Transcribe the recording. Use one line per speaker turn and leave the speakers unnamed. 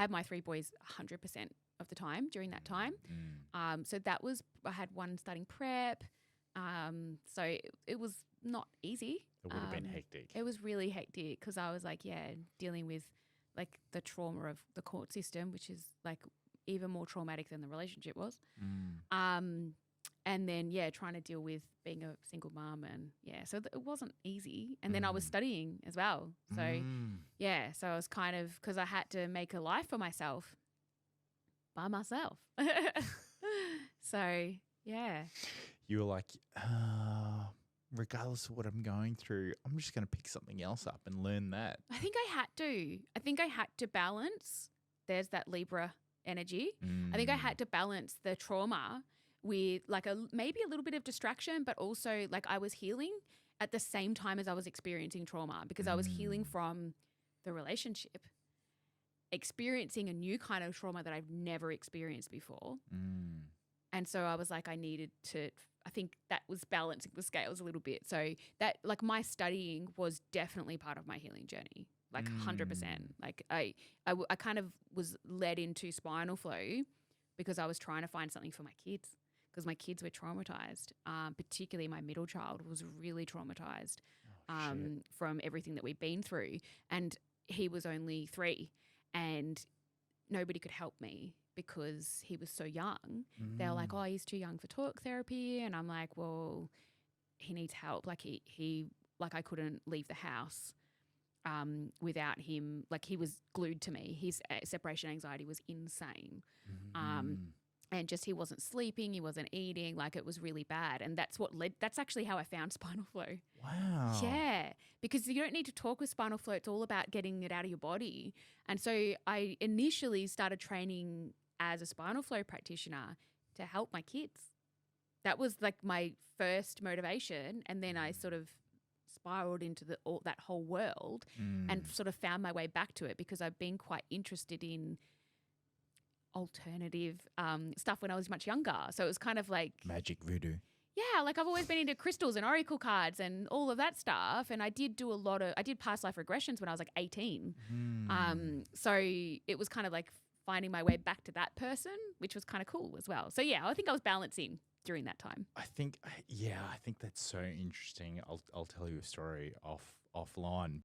I had my 3 boys 100% of the time during that time. So that was, I had one starting prep. So it was not easy.
It would have been hectic.
It was really hectic because I was like, dealing with like the trauma of the court system, which is like even more traumatic than the relationship was. And then, trying to deal with being a single mom and so it wasn't easy. And then I was studying as well. So so I was kind of, because I had to make a life for myself by myself. So, yeah.
You were like, regardless of what I'm going through, I'm just going to pick something else up and learn that.
I think I had to balance. There's that Libra energy. I think I had to balance the trauma with like maybe a little bit of distraction, but also like I was healing at the same time as I was experiencing trauma, because I was healing from the relationship, experiencing a new kind of trauma that I've never experienced before. And so I was like, I think that was balancing the scales a little bit. So that, like, my studying was definitely part of my healing journey, like 100%. Like I kind of was led into Spinal Flow because I was trying to find something for my kids, because my kids were traumatized. Particularly my middle child was really traumatized from everything that we'd been through. And he was only 3 and nobody could help me because he was so young. They were like, oh, he's too young for talk therapy. And I'm like, well, he needs help. Like he I couldn't leave the house without him. Like, he was glued to me. His separation anxiety was insane. And just, he wasn't sleeping, he wasn't eating, like it was really bad. And that's actually how I found Spinal Flow.
Wow.
Yeah, because you don't need to talk with Spinal Flow. It's all about getting it out of your body. And so I initially started training as a Spinal Flow practitioner to help my kids. That was like my first motivation. And then I sort of spiraled into that whole world and sort of found my way back to it, because I've been quite interested in alternative stuff when I was much younger. So it was kind of like
magic voodoo.
Yeah, like I've always been into crystals and oracle cards and all of that stuff. And I did past life regressions when I was like 18. So it was kind of like finding my way back to that person, which was kind of cool as well. So yeah, I think I was balancing during that time.
I think that's so interesting. I'll tell you a story offline.